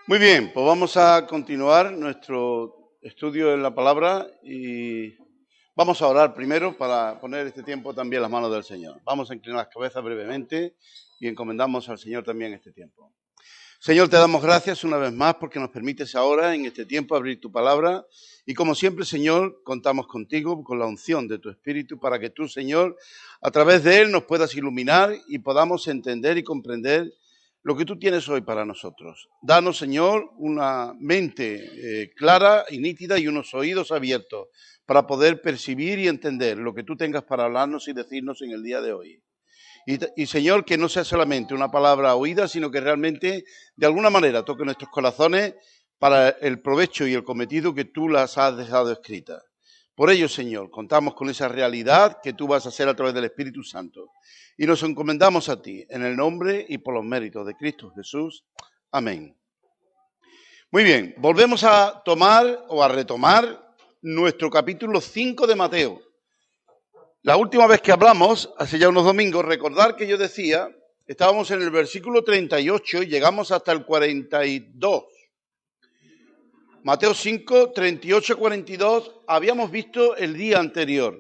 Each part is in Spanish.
Muy bien, pues vamos a continuar nuestro estudio en la palabra y vamos a orar primero para poner este tiempo también en las manos del Señor. Vamos a inclinar las cabezas brevemente y encomendamos al Señor también este tiempo. Señor, te damos gracias una vez más porque nos permites ahora, en este tiempo, abrir tu palabra. Y como siempre, Señor, contamos contigo, con la unción de tu Espíritu, para que tú, Señor, a través de él nos puedas iluminar y podamos entender y comprender lo que tú tienes hoy para nosotros. Danos, Señor, una mente clara y nítida y unos oídos abiertos para poder percibir y entender lo que tú tengas para hablarnos y decirnos en el día de hoy. Y Señor, que no sea solamente una palabra oída, sino que realmente, de alguna manera, toque nuestros corazones para el provecho y el cometido que tú las has dejado escritas. Por ello, Señor, contamos con esa realidad que tú vas a hacer a través del Espíritu Santo. Y nos encomendamos a ti, en el nombre y por los méritos de Cristo Jesús. Amén. Muy bien, volvemos a tomar o a retomar nuestro capítulo 5 de Mateo. La última vez que hablamos, hace ya unos domingos, recordar que yo decía, estábamos en el versículo 38 y llegamos hasta el 42. Mateo 5, 38, 42, habíamos visto el día anterior.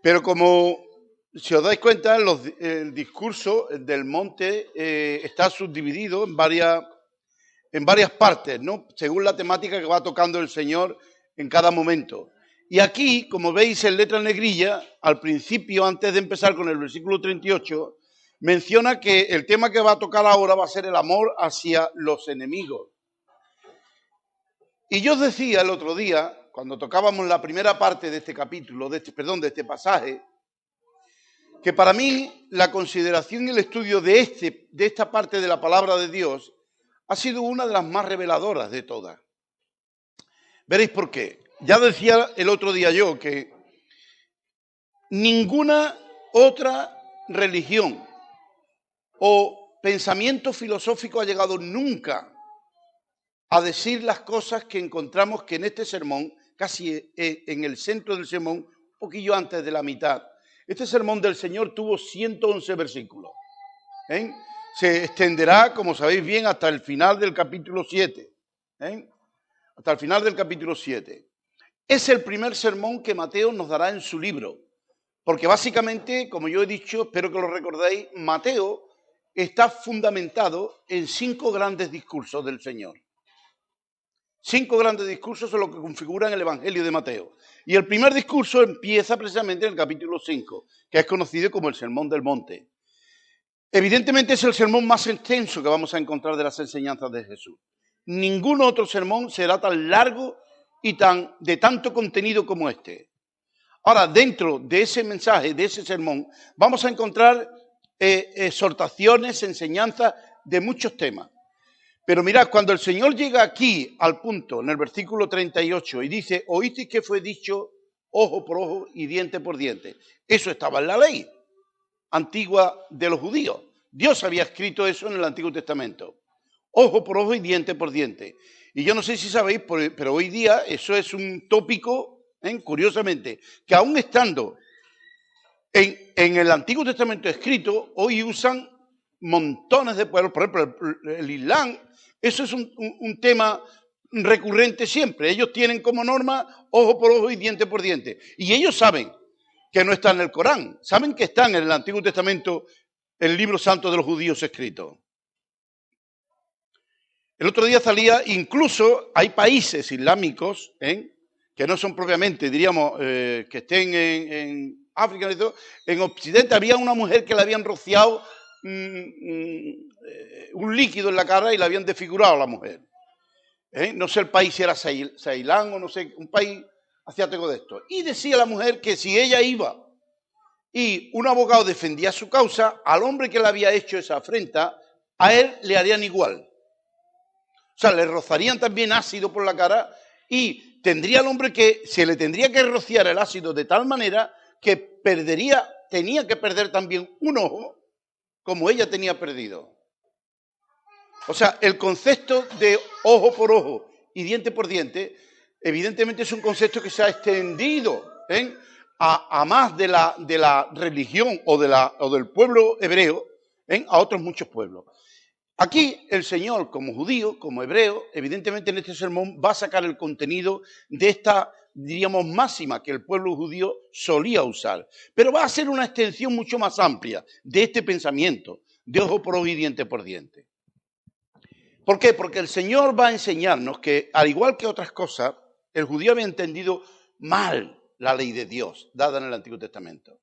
Pero como, si os dais cuenta, el discurso del monte está subdividido en varias partes, ¿no? Según la temática que va tocando el Señor en cada momento. Y aquí, como veis en letra negrilla, al principio, antes de empezar con el versículo 38, menciona que el tema que va a tocar ahora va a ser el amor hacia los enemigos. Y yo os decía el otro día, cuando tocábamos la primera parte de este capítulo, de este pasaje, que para mí la consideración y el estudio de esta parte de la palabra de Dios ha sido una de las más reveladoras de todas. Veréis por qué. Ya decía el otro día yo que ninguna otra religión o pensamiento filosófico ha llegado nunca a decir las cosas que encontramos que en este sermón, casi en el centro del sermón, un poquillo antes de la mitad. Este sermón del Señor tuvo 111 versículos. Se extenderá, como sabéis bien, hasta el final del capítulo 7. Hasta el final del capítulo 7. Es el primer sermón que Mateo nos dará en su libro, porque básicamente, como yo he dicho, espero que lo recordéis, Mateo está fundamentado en 5 grandes discursos del Señor. 5 grandes discursos son los que configuran el Evangelio de Mateo. Y el primer discurso empieza precisamente en el capítulo 5, que es conocido como el Sermón del Monte. Evidentemente es el sermón más extenso que vamos a encontrar de las enseñanzas de Jesús. Ningún otro sermón será tan largo y de tanto contenido como este. Ahora, dentro de ese mensaje, de ese sermón, vamos a encontrar exhortaciones, enseñanzas de muchos temas. Pero mirad, cuando el Señor llega aquí al punto, en el versículo 38, y dice, oísteis que fue dicho ojo por ojo y diente por diente. Eso estaba en la ley antigua de los judíos. Dios había escrito eso en el Antiguo Testamento. Ojo por ojo y diente por diente. Y yo no sé si sabéis, pero hoy día eso es un tópico, curiosamente, que aún estando en el Antiguo Testamento escrito, hoy usan montones de pueblos. Por ejemplo, el Islam, eso es un tema recurrente siempre. Ellos tienen como norma ojo por ojo y diente por diente. Y ellos saben que no está en el Corán, saben que está en el Antiguo Testamento, el libro santo de los judíos escrito. El otro día salía, incluso hay países islámicos, que no son propiamente, diríamos, que estén en África, en Occidente había una mujer que le habían rociado un líquido en la cara y la habían desfigurado a la mujer. No sé el país si era Ceilán o no sé, un país asiático de esto. Y decía la mujer que si ella iba y un abogado defendía su causa, al hombre que le había hecho esa afrenta, a él le harían igual. O sea, le rozarían también ácido por la cara y tendría el hombre que se le tendría que rociar el ácido de tal manera que tenía que perder también un ojo como ella tenía perdido. O sea, el concepto de ojo por ojo y diente por diente, evidentemente es un concepto que se ha extendido a más de la religión o del pueblo hebreo, a otros muchos pueblos. Aquí el Señor, como judío, como hebreo, evidentemente en este sermón va a sacar el contenido de esta, diríamos, máxima que el pueblo judío solía usar. Pero va a ser una extensión mucho más amplia de este pensamiento, de ojo por ojo y diente por diente. ¿Por qué? Porque el Señor va a enseñarnos que, al igual que otras cosas, el judío había entendido mal la ley de Dios, dada en el Antiguo Testamento.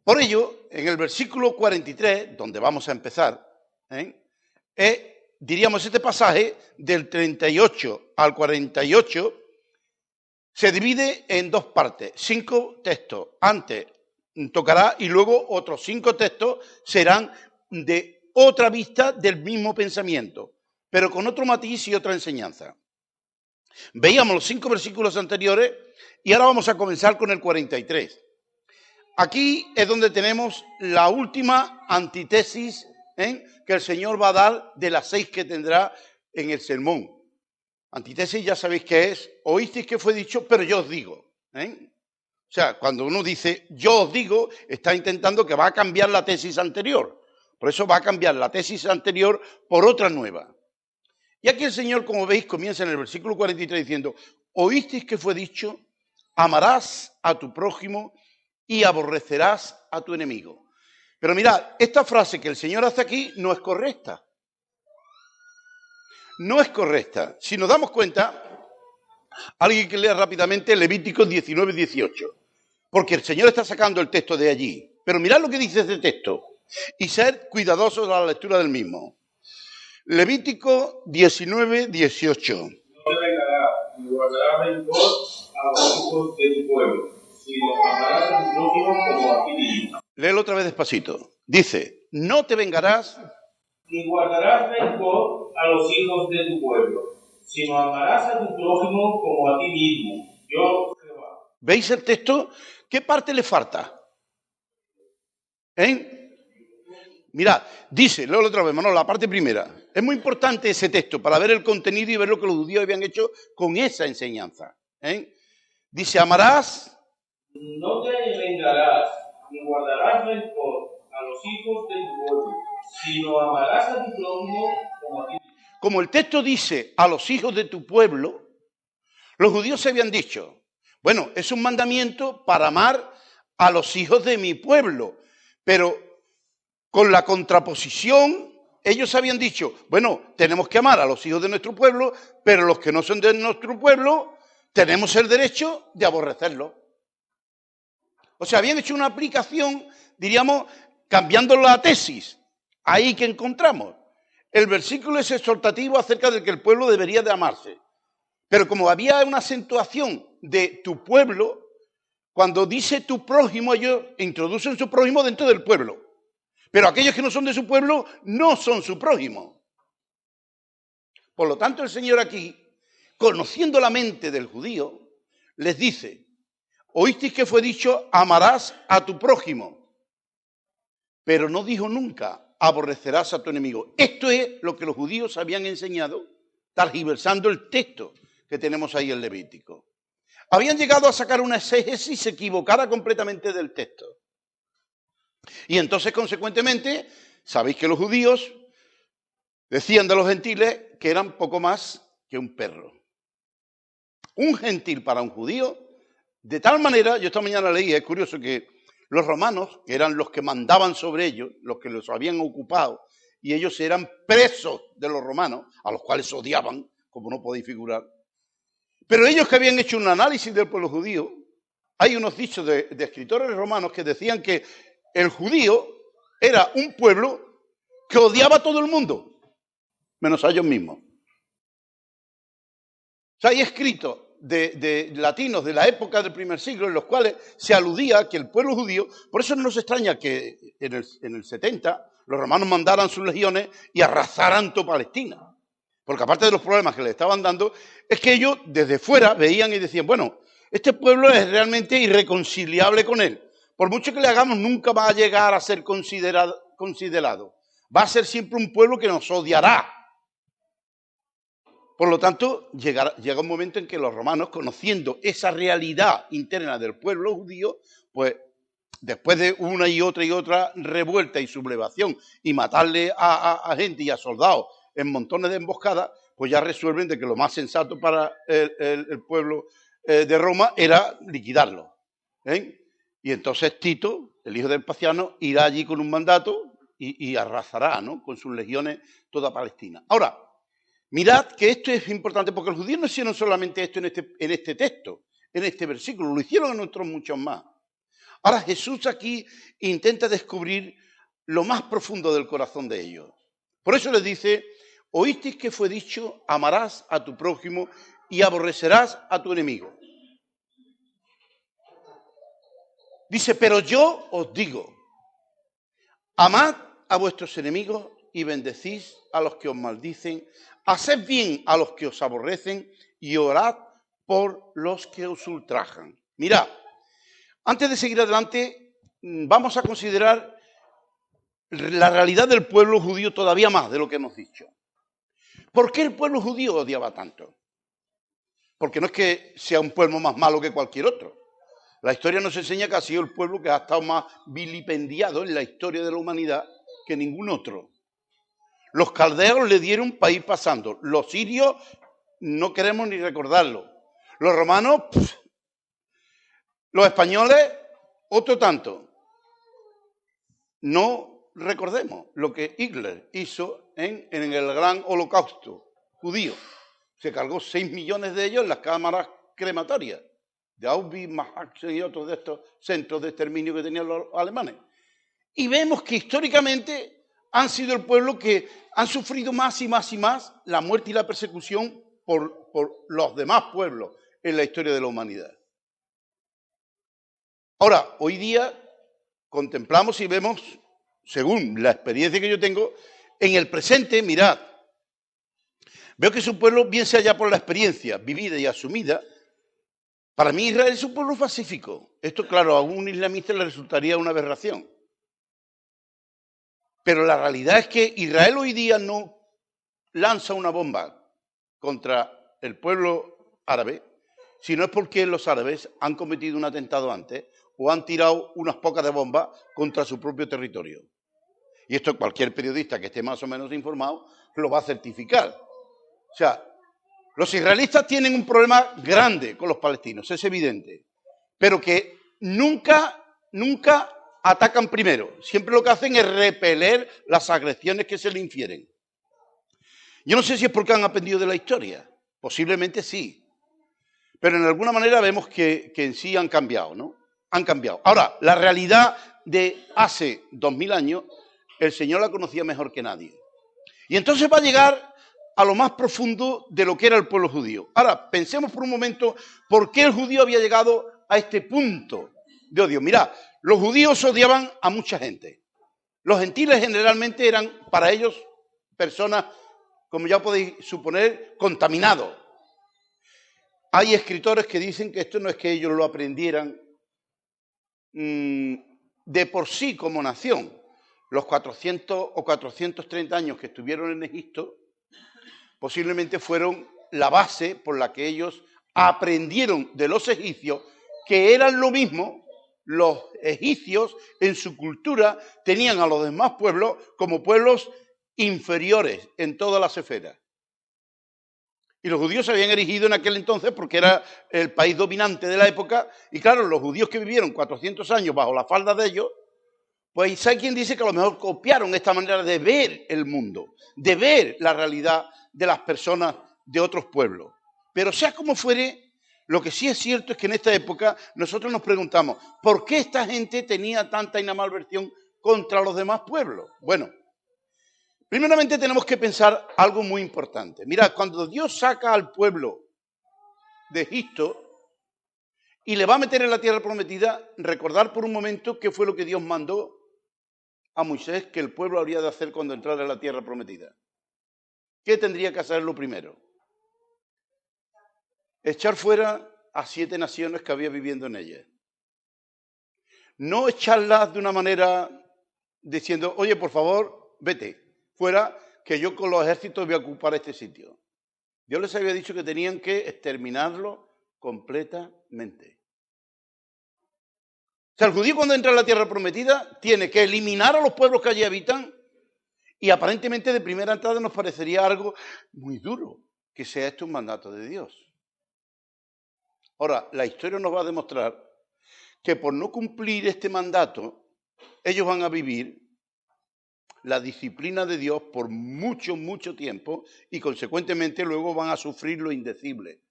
Por ello, en el versículo 43, donde vamos a empezar, diríamos este pasaje del 38 al 48, se divide en dos partes, 5 textos. Antes tocará y luego otros 5 textos serán de otra vista del mismo pensamiento, pero con otro matiz y otra enseñanza. Veíamos los 5 versículos anteriores y ahora vamos a comenzar con el 43. Aquí es donde tenemos la última antítesis que el Señor va a dar de las 6 que tendrá en el sermón. Antítesis ya sabéis qué es, oísteis que fue dicho, pero yo os digo. O sea, cuando uno dice yo os digo, está intentando que va a cambiar la tesis anterior. Por eso va a cambiar la tesis anterior por otra nueva. Y aquí el Señor, como veis, comienza en el versículo 43 diciendo, oísteis que fue dicho, amarás a tu prójimo y aborrecerás a tu enemigo. Pero mirad, esta frase que el Señor hace aquí no es correcta. No es correcta. Si nos damos cuenta, alguien que lea rápidamente Levítico 19, 18. Porque el Señor está sacando el texto de allí. Pero mirad lo que dice este texto. Y ser cuidadosos a la lectura del mismo. Levítico 19, 18. No te vengarás, ni guardarás rencor a los hijos de tu pueblo, sino amarás a tu prójimo como a ti mismo. Léelo otra vez despacito. Dice, no te vengarás, Ni guardarás rencor a los hijos de tu pueblo, sino amarás a tu prójimo como a ti mismo. Yo, Jehová. ¿Veis el texto? ¿Qué parte le falta? Mirad, dice, léelo otra vez, Manolo, la parte primera. Es muy importante ese texto para ver el contenido y ver lo que los judíos habían hecho con esa enseñanza. Dice, amarás. No te vengarás, ni guardarás rencor a los hijos de tu pueblo, sino amarás a tu prójimo como a ti mismo. Como el texto dice, a los hijos de tu pueblo, los judíos se habían dicho, bueno, es un mandamiento para amar a los hijos de mi pueblo, pero con la contraposición, ellos habían dicho, bueno, tenemos que amar a los hijos de nuestro pueblo, pero los que no son de nuestro pueblo, tenemos el derecho de aborrecerlos. O sea, habían hecho una aplicación, diríamos, cambiando la tesis. Ahí que encontramos. El versículo es exhortativo acerca de que el pueblo debería de amarse. Pero como había una acentuación de tu pueblo, cuando dice tu prójimo, ellos introducen su prójimo dentro del pueblo. Pero aquellos que no son de su pueblo no son su prójimo. Por lo tanto, el Señor aquí, conociendo la mente del judío, les dice, oísteis que fue dicho, amarás a tu prójimo. Pero no dijo nunca, aborrecerás a tu enemigo. Esto es lo que los judíos habían enseñado, tergiversando el texto que tenemos ahí en Levítico. Habían llegado a sacar una exégesis equivocada completamente del texto. Y entonces, consecuentemente, sabéis que los judíos decían de los gentiles que eran poco más que un perro. Un gentil para un judío, de tal manera, yo esta mañana leí, es curioso que los romanos, que eran los que mandaban sobre ellos, los que los habían ocupado, y ellos eran presos de los romanos, a los cuales odiaban, como no podéis figurar. Pero ellos que habían hecho un análisis del pueblo judío, hay unos dichos de escritores romanos que decían que el judío era un pueblo que odiaba a todo el mundo, menos a ellos mismos. O sea, hay escritos de latinos de la época del primer siglo en los cuales se aludía a que el pueblo judío, por eso no nos extraña que en el 70 los romanos mandaran sus legiones y arrasaran toda Palestina. Porque aparte de los problemas que le estaban dando, es que ellos desde fuera veían y decían, bueno, este pueblo es realmente irreconciliable con él. Por mucho que le hagamos, nunca va a llegar a ser considerado. Va a ser siempre un pueblo que nos odiará. Por lo tanto, llega un momento en que los romanos, conociendo esa realidad interna del pueblo judío, pues después de una y otra revuelta y sublevación y matarle a gente y a soldados en montones de emboscadas, pues ya resuelven de que lo más sensato para el pueblo de Roma era liquidarlo. Y entonces Tito, el hijo de Vespasiano, irá allí con un mandato y arrasará, ¿no?, con sus legiones toda Palestina. Ahora, mirad que esto es importante porque los judíos no hicieron solamente esto en este texto, en este versículo, lo hicieron en otros muchos más. Ahora Jesús aquí intenta descubrir lo más profundo del corazón de ellos. Por eso les dice, oísteis que fue dicho, amarás a tu prójimo y aborrecerás a tu enemigo. Dice, pero yo os digo, amad a vuestros enemigos y bendecís a los que os maldicen, haced bien a los que os aborrecen y orad por los que os ultrajan. Mirad, antes de seguir adelante, vamos a considerar la realidad del pueblo judío todavía más de lo que hemos dicho. ¿Por qué el pueblo judío odiaba tanto? Porque no es que sea un pueblo más malo que cualquier otro. La historia nos enseña que ha sido el pueblo que ha estado más vilipendiado en la historia de la humanidad que ningún otro. Los caldeos le dieron para ir pasando. Los sirios no queremos ni recordarlo. Los romanos, los españoles, otro tanto. No recordemos lo que Hitler hizo en el gran holocausto judío. Se cargó 6 millones de ellos en las cámaras crematorias de Auschwitz, Mauthausen y otros de estos centros de exterminio que tenían los alemanes. Y vemos que históricamente han sido el pueblo que han sufrido más y más y más la muerte y la persecución por los demás pueblos en la historia de la humanidad. Ahora, hoy día contemplamos y vemos, según la experiencia que yo tengo, en el presente, mirad, veo que su pueblo, bien sea ya por la experiencia vivida y asumida, para mí Israel es un pueblo pacífico. Esto, claro, a un islamista le resultaría una aberración. Pero la realidad es que Israel hoy día no lanza una bomba contra el pueblo árabe, sino es porque los árabes han cometido un atentado antes o han tirado unas pocas de bombas contra su propio territorio. Y esto cualquier periodista que esté más o menos informado lo va a certificar. O sea, los israelitas tienen un problema grande con los palestinos, es evidente, pero que nunca atacan primero. Siempre lo que hacen es repeler las agresiones que se le infieren. Yo no sé si es porque han aprendido de la historia, posiblemente sí, pero en alguna manera vemos que en sí han cambiado, ¿no? Han cambiado. Ahora, la realidad de hace 2000 años, el Señor la conocía mejor que nadie. Y entonces va a llegar a lo más profundo de lo que era el pueblo judío. Ahora, pensemos por un momento por qué el judío había llegado a este punto de odio. Mirad, los judíos odiaban a mucha gente. Los gentiles generalmente eran para ellos personas, como ya podéis suponer, contaminados. Hay escritores que dicen que esto no es que ellos lo aprendieran de por sí como nación. Los 400 o 430 años que estuvieron en Egipto posiblemente fueron la base por la que ellos aprendieron de los egipcios, que eran lo mismo. Los egipcios en su cultura tenían a los demás pueblos como pueblos inferiores en todas las esferas. Y los judíos se habían erigido en aquel entonces porque era el país dominante de la época. Y claro, los judíos que vivieron 400 años bajo la falda de ellos, pues hay quien dice que a lo mejor copiaron esta manera de ver el mundo, de ver la realidad de las personas de otros pueblos. Pero sea como fuere, lo que sí es cierto es que en esta época nosotros nos preguntamos, ¿por qué esta gente tenía tanta animadversión contra los demás pueblos? Bueno, primeramente tenemos que pensar algo muy importante. Mirad, cuando Dios saca al pueblo de Egipto y le va a meter en la tierra prometida, recordar por un momento qué fue lo que Dios mandó a Moisés que el pueblo habría de hacer cuando entrara en la tierra prometida. ¿Qué tendría que hacer lo primero? Echar fuera a 7 naciones que había viviendo en ella. No echarlas de una manera diciendo, oye, por favor, vete fuera, que yo con los ejércitos voy a ocupar este sitio. Dios les había dicho que tenían que exterminarlo completamente. O sea, el judío cuando entra en la tierra prometida tiene que eliminar a los pueblos que allí habitan y aparentemente de primera entrada nos parecería algo muy duro que sea esto un mandato de Dios. Ahora, la historia nos va a demostrar que por no cumplir este mandato, ellos van a vivir la disciplina de Dios por mucho, mucho tiempo y consecuentemente luego van a sufrir lo indecible.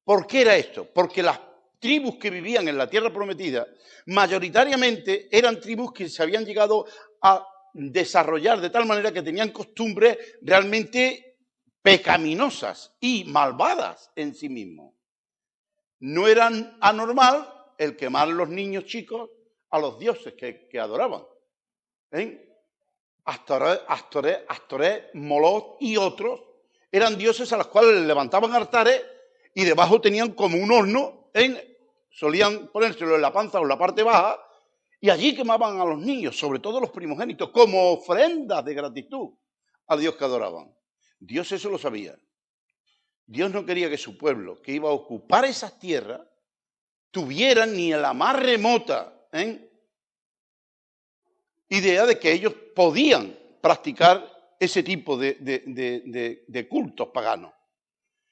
¿Por qué era esto? Porque las tribus que vivían en la tierra prometida mayoritariamente eran tribus que se habían llegado a desarrollar de tal manera que tenían costumbres realmente pecaminosas y malvadas en sí mismos. No era anormal el quemar a los niños chicos a los dioses que adoraban. Astoré, Moloch y otros eran dioses a los cuales levantaban altares y debajo tenían como un horno, solían ponérselo en la panza o en la parte baja y allí quemaban a los niños, sobre todo los primogénitos, como ofrendas de gratitud al Dios que adoraban. Dios eso lo sabía. Dios no quería que su pueblo, que iba a ocupar esas tierras, tuviera ni la más remota idea de que ellos podían practicar ese tipo de cultos paganos.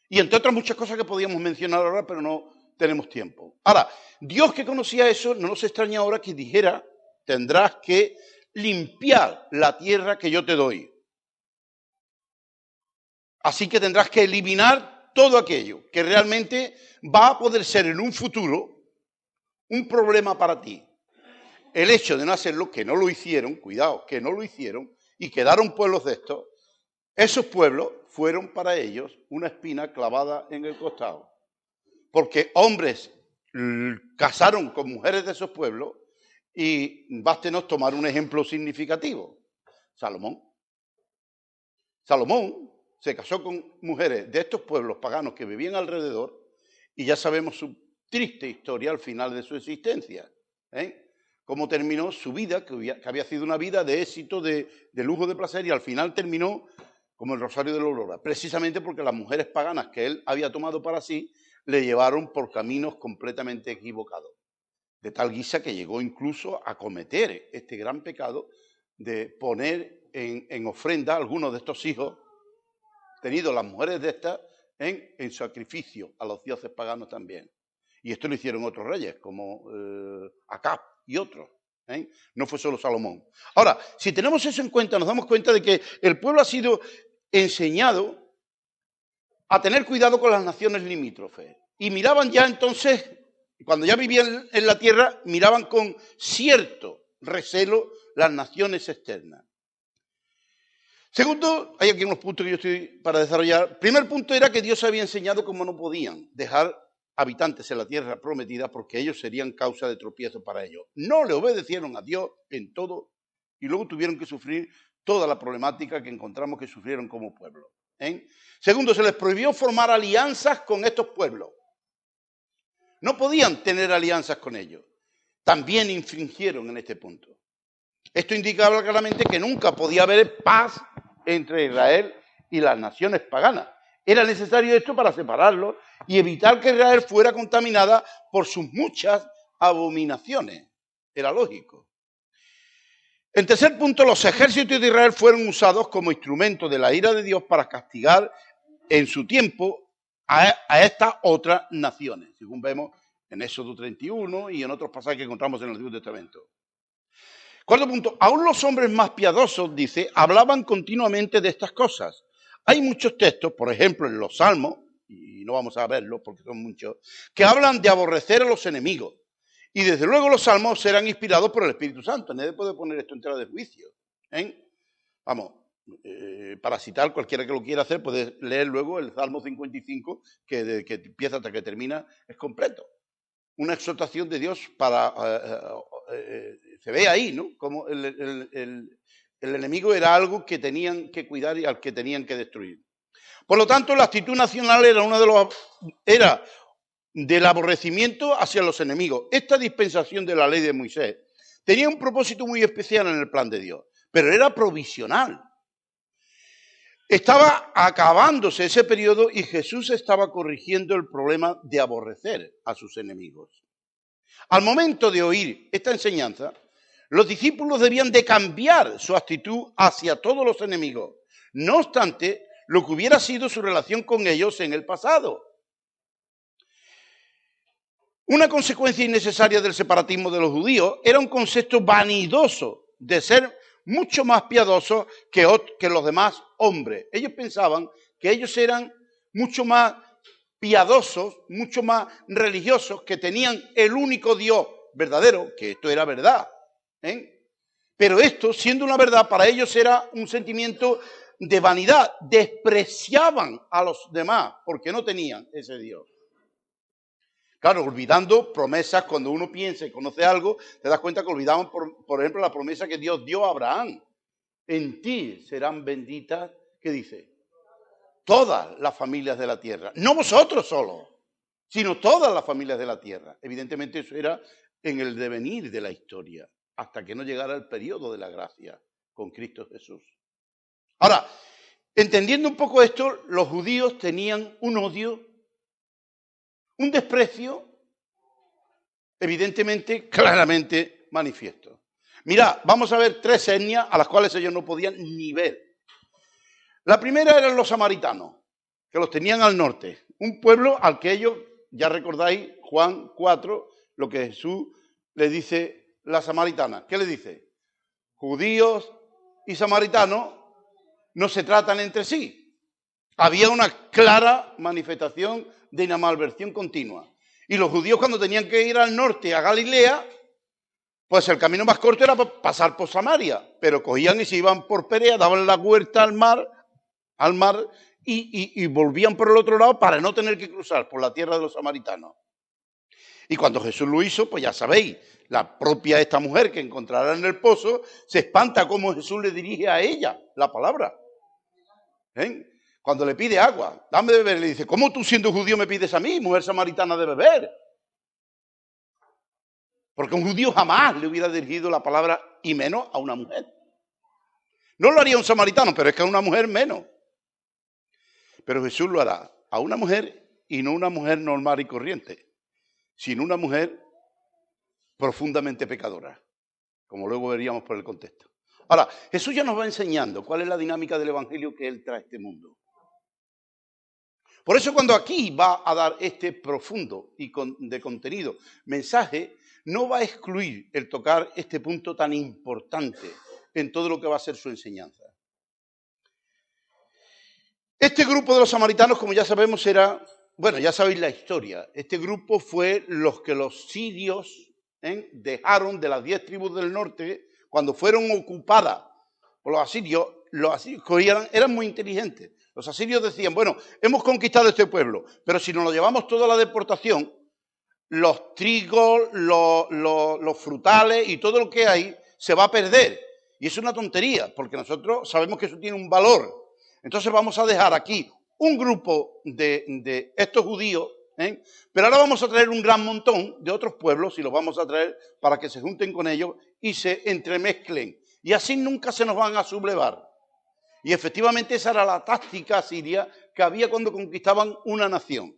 Y entre otras muchas cosas que podíamos mencionar ahora, pero no tenemos tiempo. Ahora, Dios que conocía eso, no nos extraña ahora que dijera, tendrás que limpiar la tierra que yo te doy. Así que tendrás que eliminar todo aquello que realmente va a poder ser en un futuro un problema para ti. El hecho de no hacerlo, que no lo hicieron, cuidado, que no lo hicieron, y quedaron pueblos de estos, esos pueblos fueron para ellos una espina clavada en el costado. Porque hombres casaron con mujeres de esos pueblos y bástenos tomar un ejemplo significativo. Salomón. Salomón se casó con mujeres de estos pueblos paganos que vivían alrededor y ya sabemos su triste historia al final de su existencia. Cómo terminó su vida, que había sido una vida de éxito, de lujo, de placer, y al final terminó como el Rosario de la Aurora, precisamente porque las mujeres paganas que él había tomado para sí le llevaron por caminos completamente equivocados. De tal guisa que llegó incluso a cometer este gran pecado de poner en ofrenda a algunos de estos hijos, tenidos las mujeres de estas, en sacrificio a los dioses paganos también. Y esto lo hicieron otros reyes, como Acab y otros. No fue solo Salomón. Ahora, si tenemos eso en cuenta, nos damos cuenta de que el pueblo ha sido enseñado a tener cuidado con las naciones limítrofes. Y miraban ya entonces, cuando ya vivían en la tierra, miraban con cierto recelo las naciones externas. Segundo, hay aquí unos puntos que yo estoy para desarrollar. Primer punto era que Dios había enseñado cómo no podían dejar habitantes en la tierra prometida porque ellos serían causa de tropiezo para ellos. No le obedecieron a Dios en todo y luego tuvieron que sufrir toda la problemática que encontramos que sufrieron como pueblo. Segundo, se les prohibió formar alianzas con estos pueblos. No podían tener alianzas con ellos. También infringieron en este punto. Esto indicaba claramente que nunca podía haber paz entre Israel y las naciones paganas. Era necesario esto para separarlos y evitar que Israel fuera contaminada por sus muchas abominaciones. Era lógico. En tercer punto, los ejércitos de Israel fueron usados como instrumento de la ira de Dios para castigar en su tiempo a estas otras naciones, según vemos en Éxodo 31 y en otros pasajes que encontramos en el Antiguo Testamento. Cuarto punto, aún los hombres más piadosos, dice, hablaban continuamente de estas cosas. Hay muchos textos, por ejemplo, en los Salmos, y no vamos a verlos porque son muchos, que hablan de aborrecer a los enemigos. Y desde luego los Salmos serán inspirados por el Espíritu Santo. Nadie puede poner esto en tela de juicio. Vamos, para citar, cualquiera que lo quiera hacer, puede leer luego el Salmo 55, que desde que empieza hasta que termina es completo. Una exhortación de Dios para... se ve ahí, ¿no? Como el enemigo era algo que tenían que cuidar y al que tenían que destruir. Por lo tanto, la actitud nacional era del aborrecimiento hacia los enemigos. Esta dispensación de la ley de Moisés tenía un propósito muy especial en el plan de Dios, pero era provisional. Estaba acabándose ese periodo y Jesús estaba corrigiendo el problema de aborrecer a sus enemigos. Al momento de oír esta enseñanza, los discípulos debían de cambiar su actitud hacia todos los enemigos, no obstante lo que hubiera sido su relación con ellos en el pasado. Una consecuencia innecesaria del separatismo de los judíos era un concepto vanidoso de ser mucho más piadosos que los demás hombres. Ellos pensaban que ellos eran mucho más piadosos, mucho más religiosos, que tenían el único Dios verdadero, que esto era verdad. Pero esto, siendo una verdad, para ellos era un sentimiento de vanidad. Despreciaban a los demás porque no tenían ese Dios. Claro, olvidando promesas, cuando uno piensa y conoce algo, te das cuenta que olvidaban, por ejemplo, la promesa que Dios dio a Abraham. En ti serán benditas, ¿qué dice? Todas las familias de la tierra. No vosotros solo, sino todas las familias de la tierra. Evidentemente eso era en el devenir de la historia, hasta que no llegara el periodo de la gracia con Cristo Jesús. Ahora, entendiendo un poco esto, los judíos tenían un odio, un desprecio, evidentemente, claramente manifiesto. Mirad, vamos a ver 3 etnias a las cuales ellos no podían ni ver. La primera eran los samaritanos, que los tenían al norte. Un pueblo al que ellos, ya recordáis, Juan 4, lo que Jesús le dice la samaritana. ¿Qué le dice? Judíos y samaritanos no se tratan entre sí. Había una clara manifestación de una malversión continua. Y los judíos, cuando tenían que ir al norte, a Galilea, pues el camino más corto era pasar por Samaria, pero cogían y se iban por Perea, daban la vuelta al mar y volvían por el otro lado para no tener que cruzar por la tierra de los samaritanos. Y cuando Jesús lo hizo, pues ya sabéis, la propia esta mujer que encontrará en el pozo se espanta cómo Jesús le dirige a ella la palabra. Cuando le pide agua, dame de beber, le dice, ¿cómo tú siendo judío me pides a mí, mujer samaritana, de beber? Porque un judío jamás le hubiera dirigido la palabra y menos a una mujer. No lo haría un samaritano, pero es que a una mujer menos. Pero Jesús lo hará a una mujer y no una mujer normal y corriente, sino una mujer profundamente pecadora, como luego veríamos por el contexto. Ahora, Jesús ya nos va enseñando cuál es la dinámica del evangelio que Él trae a este mundo. Por eso cuando aquí va a dar este profundo y de contenido mensaje, no va a excluir el tocar este punto tan importante en todo lo que va a ser su enseñanza. Este grupo de los samaritanos, como ya sabemos, era, bueno, ya sabéis la historia. Este grupo fue los que los sirios dejaron de las 10 tribus del norte cuando fueron ocupadas por los asirios eran muy inteligentes. Los asirios decían, bueno, hemos conquistado este pueblo, pero si nos lo llevamos toda la deportación, los trigos, los frutales y todo lo que hay se va a perder. Y es una tontería, porque nosotros sabemos que eso tiene un valor. Entonces vamos a dejar aquí un grupo de estos judíos, pero ahora vamos a traer un gran montón de otros pueblos y los vamos a traer para que se junten con ellos y se entremezclen. Y así nunca se nos van a sublevar. Y efectivamente esa era la táctica siria que había cuando conquistaban una nación.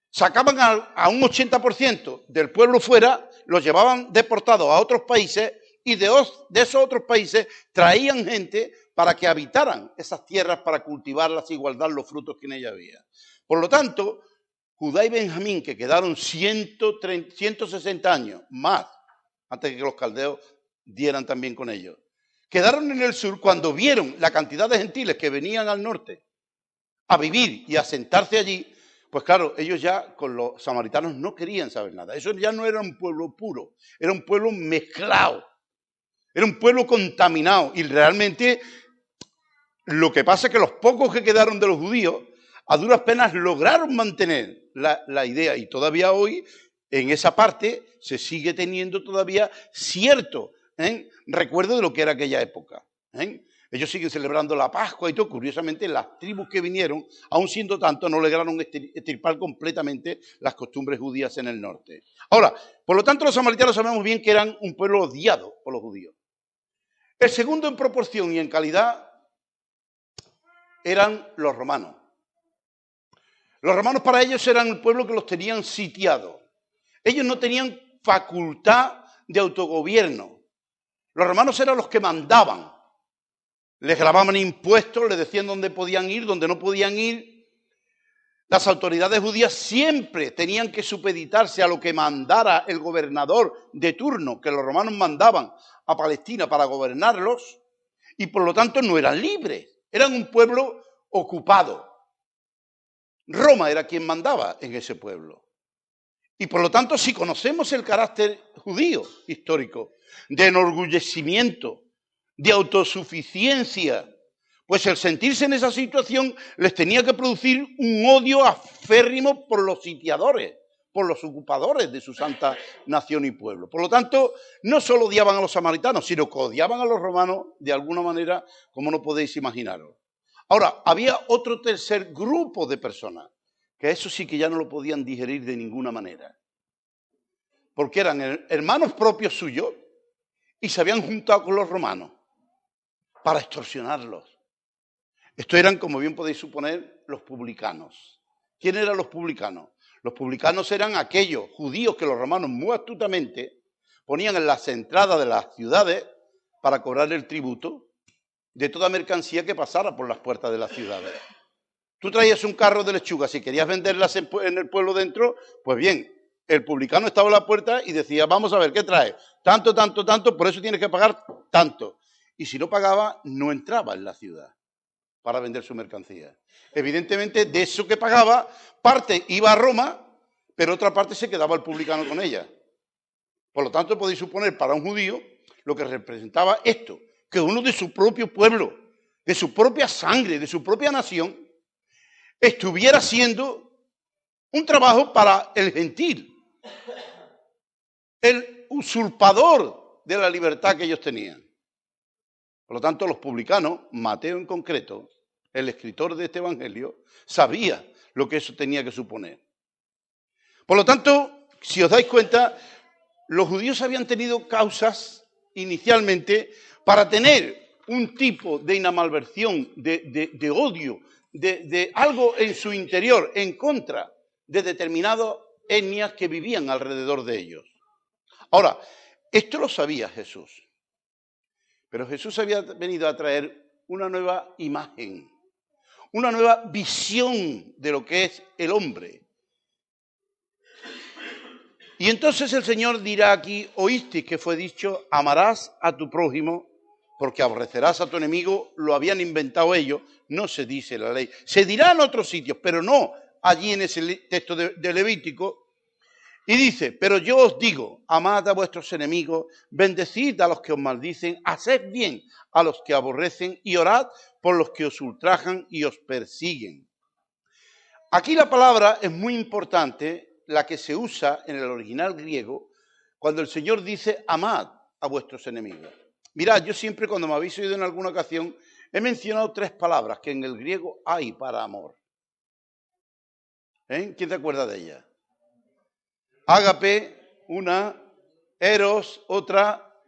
Sacaban a un 80% del pueblo fuera, los llevaban deportados a otros países y de esos otros países traían gente para que habitaran esas tierras, para cultivarlas y guardar los frutos que en ellas había. Por lo tanto, Judá y Benjamín, que quedaron 160 años más, antes de que los caldeos dieran también con ellos, quedaron en el sur cuando vieron la cantidad de gentiles que venían al norte a vivir y a sentarse allí. Pues claro, ellos ya con los samaritanos no querían saber nada. Eso ya no era un pueblo puro, era un pueblo mezclado, era un pueblo contaminado. Y realmente lo que pasa es que los pocos que quedaron de los judíos a duras penas lograron mantener la idea. Y todavía hoy en esa parte se sigue teniendo todavía cierto recuerdo de lo que era aquella época. Ellos siguen celebrando la Pascua y todo. Curiosamente, las tribus que vinieron, aun siendo tanto, no lograron extirpar completamente las costumbres judías en el norte. Ahora, por lo tanto, los samaritanos sabemos bien que eran un pueblo odiado por los judíos. El segundo en proporción y en calidad eran los romanos. Los romanos para ellos eran el pueblo que los tenían sitiados. Ellos no tenían facultad de autogobierno. Los romanos eran los que mandaban. Les grababan impuestos, les decían dónde podían ir, dónde no podían ir. Las autoridades judías siempre tenían que supeditarse a lo que mandara el gobernador de turno, que los romanos mandaban a Palestina para gobernarlos, y por lo tanto no eran libres, eran un pueblo ocupado. Roma era quien mandaba en ese pueblo. Y por lo tanto, si conocemos el carácter judío histórico, de enorgullecimiento, de autosuficiencia, pues el sentirse en esa situación les tenía que producir un odio aférrimo por los sitiadores, por los ocupadores de su santa nación y pueblo. Por lo tanto, no solo odiaban a los samaritanos, sino que odiaban a los romanos de alguna manera, como no podéis imaginaros. Ahora, había otro tercer grupo de personas, que eso sí que ya no lo podían digerir de ninguna manera. Porque eran hermanos propios suyos y se habían juntado con los romanos para extorsionarlos. Estos eran, como bien podéis suponer, los publicanos. ¿Quiénes eran los publicanos? Los publicanos eran aquellos judíos que los romanos muy astutamente ponían en las entradas de las ciudades para cobrar el tributo de toda mercancía que pasara por las puertas de las ciudades. Tú traías un carro de lechuga, si querías venderlas en el pueblo dentro, pues bien, el publicano estaba en la puerta y decía, vamos a ver, ¿qué traes? Tanto, tanto, tanto, por eso tienes que pagar tanto. Y si no pagaba, no entraba en la ciudad para vender su mercancía. Evidentemente, de eso que pagaba, parte iba a Roma, pero otra parte se quedaba el publicano con ella. Por lo tanto, podéis suponer para un judío lo que representaba esto, que uno de su propio pueblo, de su propia sangre, de su propia nación, estuviera haciendo un trabajo para el gentil, el usurpador de la libertad que ellos tenían. Por lo tanto, los publicanos, Mateo en concreto, el escritor de este evangelio, sabía lo que eso tenía que suponer. Por lo tanto, si os dais cuenta, los judíos habían tenido causas inicialmente para tener un tipo de inamalversión, de odio, de algo en su interior en contra de determinadas etnias que vivían alrededor de ellos. Ahora, esto lo sabía Jesús, pero Jesús había venido a traer una nueva imagen, una nueva visión de lo que es el hombre. Y entonces el Señor dirá aquí, oísteis que fue dicho, amarás a tu prójimo porque aborrecerás a tu enemigo, lo habían inventado ellos, no se dice la ley. Se dirá en otros sitios, pero no allí en ese texto de Levítico. Y dice, pero yo os digo, amad a vuestros enemigos, bendecid a los que os maldicen, haced bien a los que aborrecen y orad por los que os ultrajan y os persiguen. Aquí la palabra es muy importante, la que se usa en el original griego, cuando el Señor dice, amad a vuestros enemigos. Mirad, yo siempre cuando me habéis oído en alguna ocasión, he mencionado 3 palabras que en el griego hay para amor. ¿Quién se acuerda de ellas? Ágape, una, eros, otra,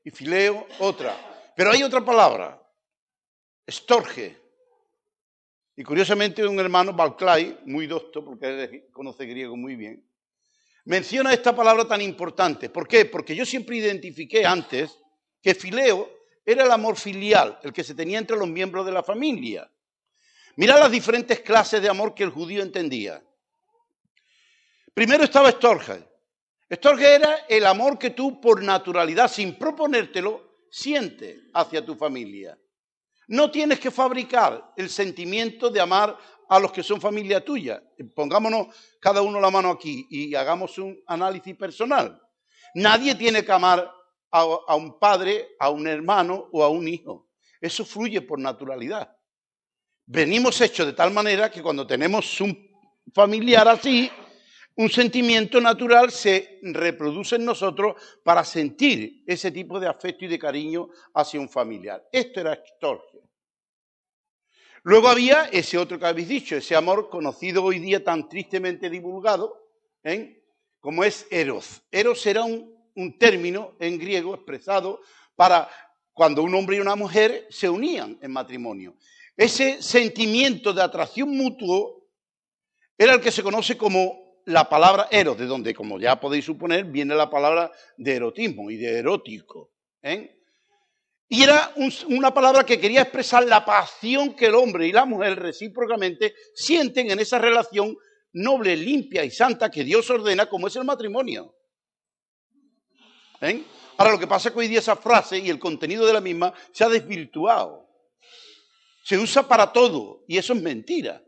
y fileo, otra. Pero hay otra palabra, storge. Y curiosamente un hermano, Barclay, muy docto, porque él conoce griego muy bien, menciona esta palabra tan importante. ¿Por qué? Porque yo siempre identifiqué antes que fileo era el amor filial, el que se tenía entre los miembros de la familia. Mirad las diferentes clases de amor que el judío entendía. Primero estaba Storge. Storge era el amor que tú por naturalidad, sin proponértelo, sientes hacia tu familia. No tienes que fabricar el sentimiento de amar a los que son familia tuya. Pongámonos cada uno la mano aquí y hagamos un análisis personal. Nadie tiene que amar a un padre, a un hermano o a un hijo. Eso fluye por naturalidad. Venimos hechos de tal manera que cuando tenemos un familiar así, un sentimiento natural se reproduce en nosotros para sentir ese tipo de afecto y de cariño hacia un familiar. Esto era Storge. Luego había ese otro que habéis dicho, ese amor conocido hoy día tan tristemente divulgado, como es eros. Eros era un término en griego expresado para cuando un hombre y una mujer se unían en matrimonio. Ese sentimiento de atracción mutuo era el que se conoce como la palabra eros, de donde, como ya podéis suponer, viene la palabra de erotismo y de erótico. Y era una palabra que quería expresar la pasión que el hombre y la mujer recíprocamente sienten en esa relación noble, limpia y santa que Dios ordena, como es el matrimonio. Ahora, lo que pasa es que hoy día esa frase y el contenido de la misma se ha desvirtuado. Se usa para todo y eso es mentira.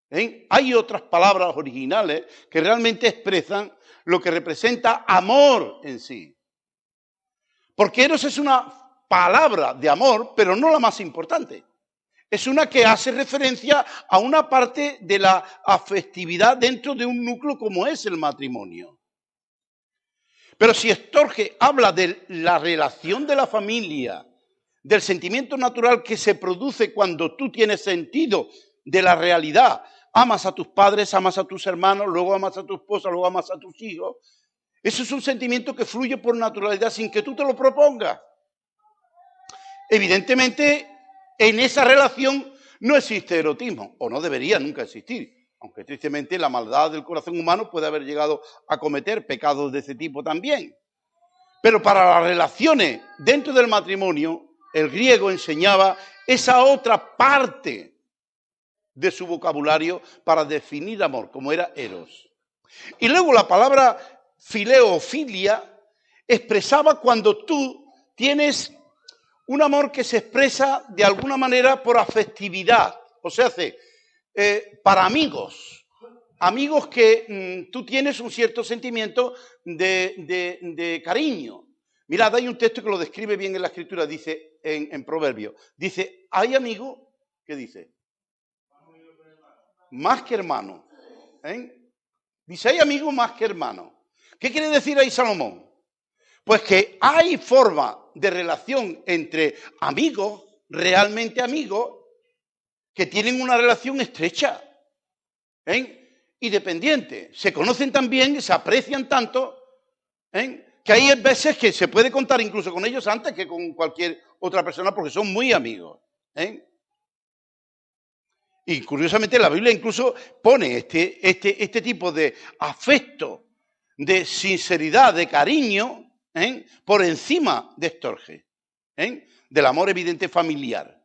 Hay otras palabras originales que realmente expresan lo que representa amor en sí. Porque eros es una palabra de amor, pero no la más importante. Es una que hace referencia a una parte de la afectividad dentro de un núcleo como es el matrimonio. Pero si Storge habla de la relación de la familia, del sentimiento natural que se produce cuando tú tienes sentido de la realidad, amas a tus padres, amas a tus hermanos, luego amas a tu esposa, luego amas a tus hijos, eso es un sentimiento que fluye por naturalidad sin que tú te lo propongas. Evidentemente, en esa relación no existe erotismo, o no debería nunca existir. Aunque tristemente la maldad del corazón humano puede haber llegado a cometer pecados de ese tipo también. Pero para las relaciones dentro del matrimonio, el griego enseñaba esa otra parte de su vocabulario para definir amor, como era eros. Y luego la palabra fileo o filia expresaba cuando tú tienes un amor que se expresa de alguna manera por afectividad, o sea, para amigos que tú tienes un cierto sentimiento de cariño. Mirad, hay un texto que lo describe bien en la Escritura, dice en Proverbios, dice, hay amigos, ¿qué dice? Más que hermano. Dice, hay amigos más que hermanos. ¿Qué quiere decir ahí Salomón? Pues que hay forma de relación entre amigos, realmente amigos, que tienen una relación estrecha y dependiente. Se conocen tan bien, se aprecian tanto, que hay veces que se puede contar incluso con ellos antes que con cualquier otra persona porque son muy amigos. Y curiosamente la Biblia incluso pone este tipo de afecto, de sinceridad, de cariño, por encima de Storge, del amor evidente familiar.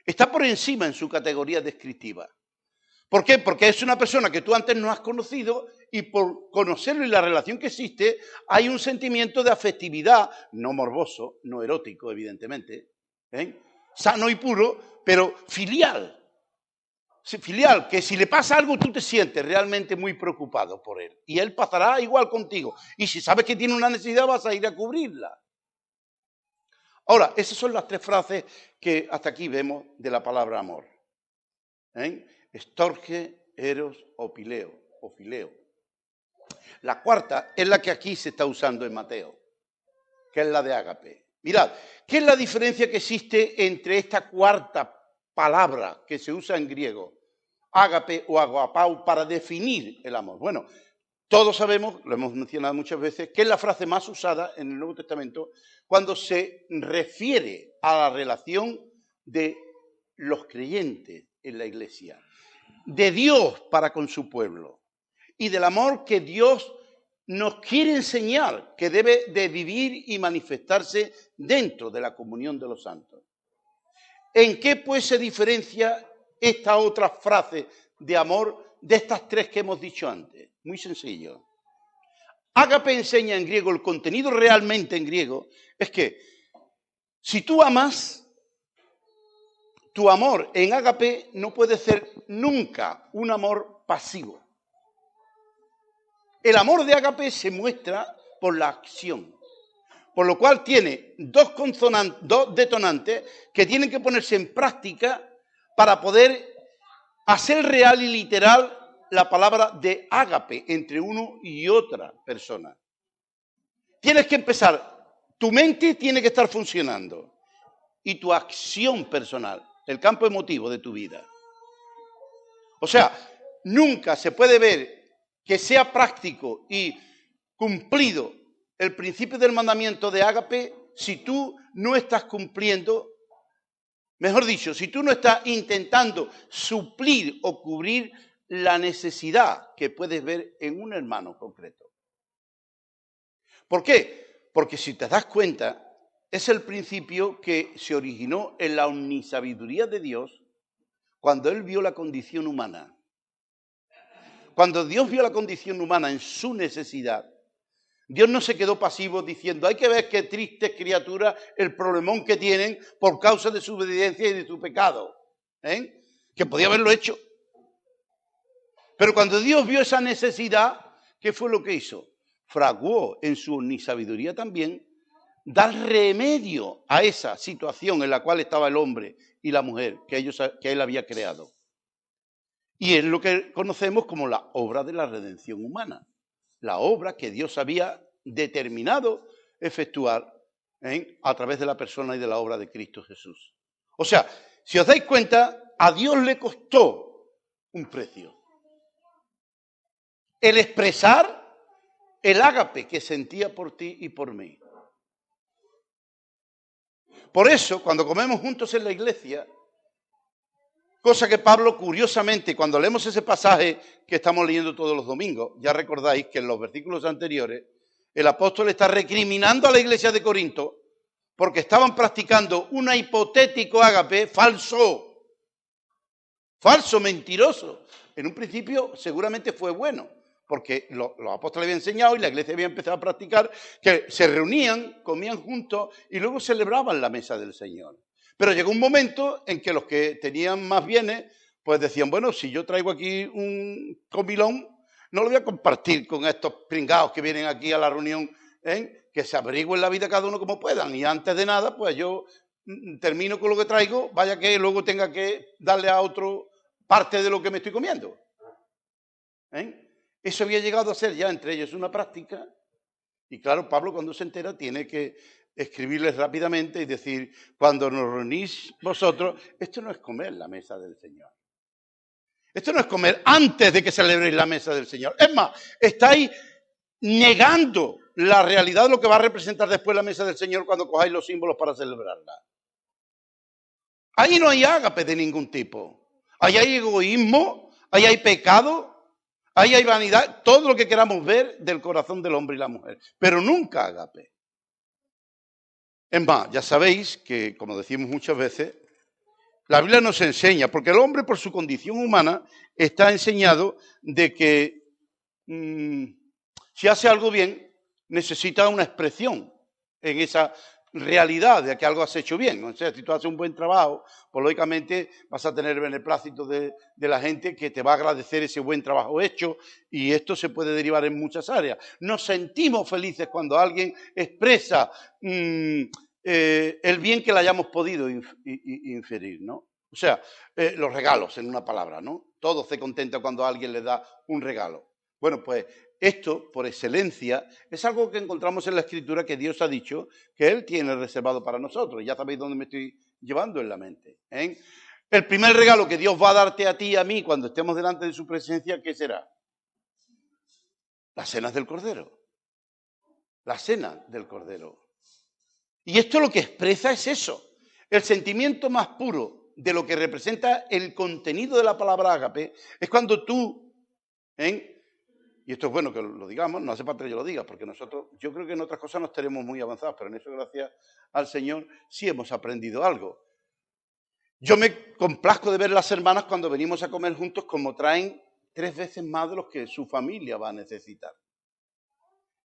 Está por encima en su categoría descriptiva. ¿Por qué? Porque es una persona que tú antes no has conocido y por conocerlo y la relación que existe, hay un sentimiento de afectividad, no morboso, no erótico, evidentemente, sano y puro, pero filial. Filial, que si le pasa algo tú te sientes realmente muy preocupado por él. Y él pasará igual contigo. Y si sabes que tiene una necesidad vas a ir a cubrirla. Ahora, esas son las tres frases que hasta aquí vemos de la palabra amor. Storge, eros o fileo. La cuarta es la que aquí se está usando en Mateo, que es la de ágape. Mirad, ¿qué es la diferencia que existe entre esta cuarta palabra que se usa en griego, ágape o agapao, para definir el amor? Bueno, todos sabemos, lo hemos mencionado muchas veces, que es la frase más usada en el Nuevo Testamento cuando se refiere a la relación de los creyentes en la iglesia, de Dios para con su pueblo y del amor que Dios nos quiere enseñar que debe de vivir y manifestarse dentro de la comunión de los santos. ¿En qué pues se diferencia esta otra frase de amor de estas tres que hemos dicho antes? Muy sencillo. Ágape enseña en griego, el contenido realmente en griego es que si tú amas, tu amor en ágape no puede ser nunca un amor pasivo. El amor de ágape se muestra por la acción, por lo cual tiene dos detonantes que tienen que ponerse en práctica para poder hacer real y literal la palabra de ágape entre uno y otra persona. Tienes que empezar, tu mente tiene que estar funcionando y tu acción personal, el campo emotivo de tu vida. O sea, nunca se puede ver que sea práctico y cumplido el principio del mandamiento de ágape si tú no estás cumpliendo, mejor dicho, si tú no estás intentando suplir o cubrir la necesidad que puedes ver en un hermano concreto. ¿Por qué? Porque si te das cuenta, es el principio que se originó en la omnisabiduría de Dios cuando Él vio la condición humana. Cuando Dios vio la condición humana en su necesidad, Dios no se quedó pasivo diciendo, hay que ver qué tristes criaturas el problemón que tienen por causa de su obediencia y de su pecado. Que podía haberlo hecho. Pero cuando Dios vio esa necesidad, ¿qué fue lo que hizo? Fraguó en su omnisabiduría también dar remedio a esa situación en la cual estaba el hombre y la mujer que Él había creado. Y es lo que conocemos como la obra de la redención humana. La obra que Dios había determinado efectuar a través de la persona y de la obra de Cristo Jesús. O sea, si os dais cuenta, a Dios le costó un precio. El expresar el ágape que sentía por ti y por mí. Por eso, cuando comemos juntos en la iglesia, cosa que Pablo, curiosamente, cuando leemos ese pasaje que estamos leyendo todos los domingos, ya recordáis que en los versículos anteriores, el apóstol está recriminando a la iglesia de Corinto porque estaban practicando un hipotético ágape falso, mentiroso. En un principio seguramente fue bueno, porque los apóstoles habían enseñado y la iglesia había empezado a practicar que se reunían, comían juntos y luego celebraban la mesa del Señor. Pero llegó un momento en que los que tenían más bienes, pues decían, bueno, si yo traigo aquí un comilón, no lo voy a compartir con estos pringados que vienen aquí a la reunión, que se averigüen la vida cada uno como puedan. Y antes de nada, pues yo termino con lo que traigo, vaya que luego tenga que darle a otro parte de lo que me estoy comiendo. Eso había llegado a ser ya entre ellos una práctica. Y claro, Pablo cuando se entera tiene que escribirles rápidamente y decir, cuando nos reunís vosotros, esto no es comer la mesa del Señor. Esto no es comer antes de que celebréis la mesa del Señor. Es más, estáis negando la realidad de lo que va a representar después la mesa del Señor cuando cojáis los símbolos para celebrarla. Ahí no hay ágape de ningún tipo. Ahí hay egoísmo, ahí hay pecado, ahí hay vanidad, todo lo que queramos ver del corazón del hombre y la mujer, pero nunca ágape. Es más, ya sabéis que, como decimos muchas veces, la Biblia nos enseña, porque el hombre por su condición humana está enseñado de que si hace algo bien, necesita una expresión en esa realidad de que algo has hecho bien. O sea, si tú haces un buen trabajo, pues lógicamente vas a tener el beneplácito de la gente que te va a agradecer ese buen trabajo hecho y esto se puede derivar en muchas áreas. Nos sentimos felices cuando alguien expresa el bien que le hayamos podido inferir, ¿no? O sea, los regalos, en una palabra, ¿no? Todo se contenta cuando alguien le da un regalo. Bueno, pues esto, por excelencia, es algo que encontramos en la Escritura que Dios ha dicho que Él tiene reservado para nosotros. Ya sabéis dónde me estoy llevando en la mente. El primer regalo que Dios va a darte a ti y a mí cuando estemos delante de su presencia, ¿qué será? Las cenas del Cordero. La cena del Cordero. Y esto lo que expresa es eso. El sentimiento más puro de lo que representa el contenido de la palabra ágape es cuando tú, y esto es bueno que lo digamos, no hace falta que yo lo diga, porque nosotros, yo creo que en otras cosas no estaremos muy avanzados, pero en eso, gracias al Señor, sí hemos aprendido algo. Yo me complazco de ver las hermanas cuando venimos a comer juntos como traen 3 veces más de los que su familia va a necesitar.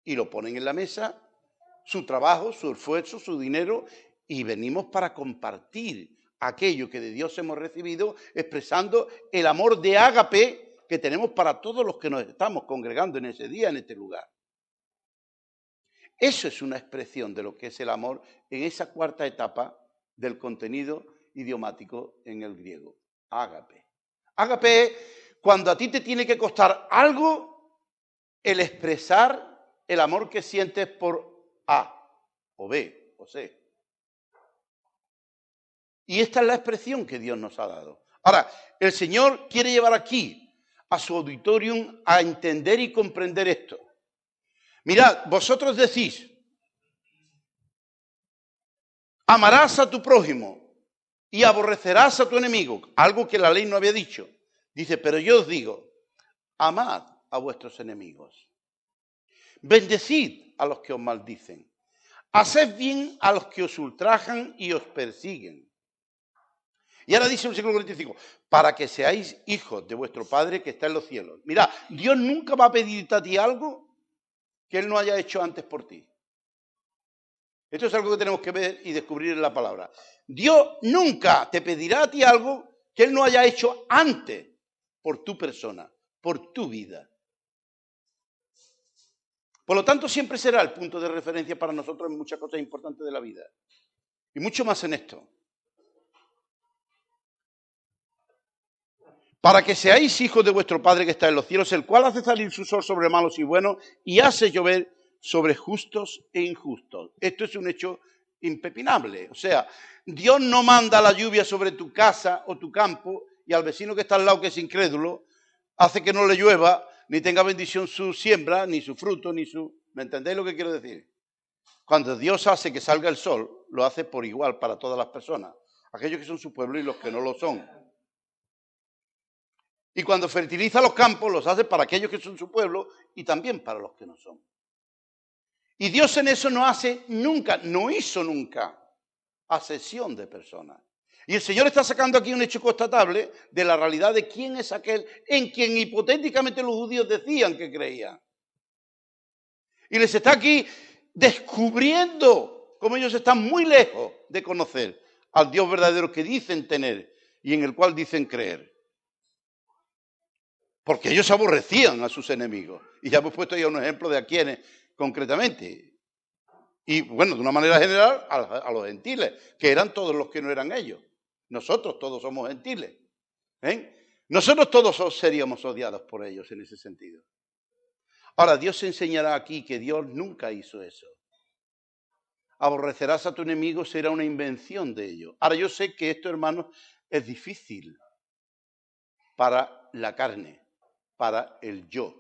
Y lo ponen en la mesa, su trabajo, su esfuerzo, su dinero, y venimos para compartir aquello que de Dios hemos recibido, expresando el amor de ágape que tenemos para todos los que nos estamos congregando en ese día, en este lugar. Eso es una expresión de lo que es el amor en esa cuarta etapa del contenido idiomático en el griego. Ágape. Ágape es cuando a ti te tiene que costar algo el expresar el amor que sientes por A, o B, o C. Y esta es la expresión que Dios nos ha dado. Ahora, el Señor quiere llevar aquí a su auditorium a entender y comprender esto. Mirad, vosotros decís, amarás a tu prójimo y aborrecerás a tu enemigo, algo que la ley no había dicho. Dice, pero yo os digo, amad a vuestros enemigos, bendecid a los que os maldicen, haced bien a los que os ultrajan y os persiguen. Y ahora dice el versículo 45, para que seáis hijos de vuestro Padre que está en los cielos. Mira, Dios nunca va a pedirte a ti algo que Él no haya hecho antes por ti. Esto es algo que tenemos que ver y descubrir en la palabra. Dios nunca te pedirá a ti algo que Él no haya hecho antes por tu persona, por tu vida. Por lo tanto, siempre será el punto de referencia para nosotros en muchas cosas importantes de la vida. Y mucho más en esto. Para que seáis hijos de vuestro Padre que está en los cielos, el cual hace salir su sol sobre malos y buenos y hace llover sobre justos e injustos. Esto es un hecho impepinable. O sea, Dios no manda la lluvia sobre tu casa o tu campo y al vecino que está al lado, que es incrédulo, hace que no le llueva, ni tenga bendición su siembra, ni su fruto, ni su... ¿Me entendéis lo que quiero decir? Cuando Dios hace que salga el sol, lo hace por igual para todas las personas. Aquellos que son su pueblo y los que no lo son. Y cuando fertiliza los campos, los hace para aquellos que son su pueblo y también para los que no son. Y Dios en eso no hace nunca, no hizo nunca acepción de personas. Y el Señor está sacando aquí un hecho constatable de la realidad de quién es aquel en quien hipotéticamente los judíos decían que creían. Y les está aquí descubriendo cómo ellos están muy lejos de conocer al Dios verdadero que dicen tener y en el cual dicen creer. Porque ellos aborrecían a sus enemigos. Y ya hemos puesto ya un ejemplo de a quiénes concretamente. Y bueno, de una manera general, a los gentiles, que eran todos los que no eran ellos. Nosotros todos somos gentiles. Nosotros todos seríamos odiados por ellos en ese sentido. Ahora, Dios enseñará aquí que Dios nunca hizo eso. Aborrecerás a tu enemigo será una invención de ellos. Ahora, yo sé que esto, hermanos, es difícil para la carne, para el yo.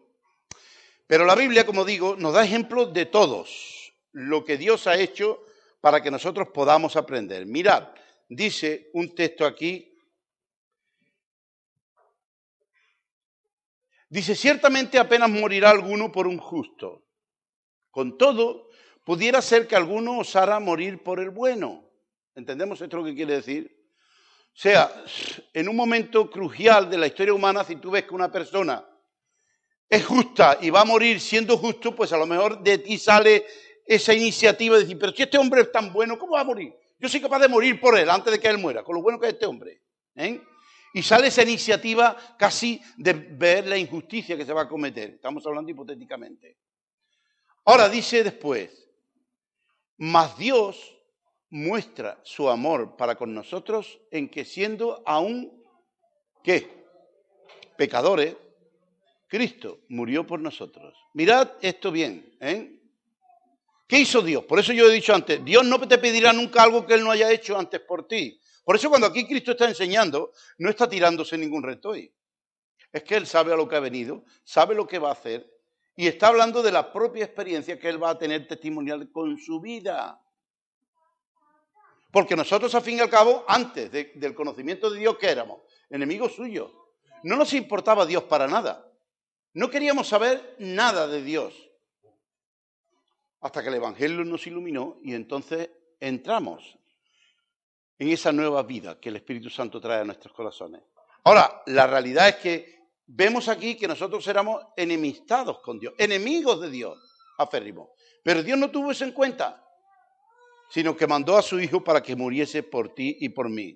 Pero la Biblia, como digo, nos da ejemplos de todos lo que Dios ha hecho para que nosotros podamos aprender. Mirad, dice un texto aquí, dice, ciertamente apenas morirá alguno por un justo. Con todo, pudiera ser que alguno osara morir por el bueno. ¿Entendemos esto lo que quiere decir? O sea, en un momento crucial de la historia humana, si tú ves que una persona es justa y va a morir siendo justo, pues a lo mejor de ti sale esa iniciativa de decir, pero si este hombre es tan bueno, ¿cómo va a morir? Yo soy capaz de morir por él antes de que él muera, con lo bueno que es este hombre. Y sale esa iniciativa casi de ver la injusticia que se va a cometer. Estamos hablando hipotéticamente. Ahora dice después, mas Dios muestra su amor para con nosotros en que siendo aún, ¿qué? Pecadores, Cristo murió por nosotros. Mirad esto bien, ¿Qué hizo Dios? Por eso yo he dicho antes, Dios no te pedirá nunca algo que Él no haya hecho antes por ti. Por eso cuando aquí Cristo está enseñando, no está tirándose ningún retoy. Es que Él sabe a lo que ha venido, sabe lo que va a hacer y está hablando de la propia experiencia que Él va a tener testimonial con su vida. Porque nosotros, al fin y al cabo, antes del conocimiento de Dios, ¿qué éramos? Enemigos suyos. No nos importaba Dios para nada. No queríamos saber nada de Dios. Hasta que el Evangelio nos iluminó y entonces entramos en esa nueva vida que el Espíritu Santo trae a nuestros corazones. Ahora, la realidad es que vemos aquí que nosotros éramos enemistados con Dios, enemigos de Dios, aférrimos. Pero Dios no tuvo eso en cuenta, sino que mandó a su Hijo para que muriese por ti y por mí.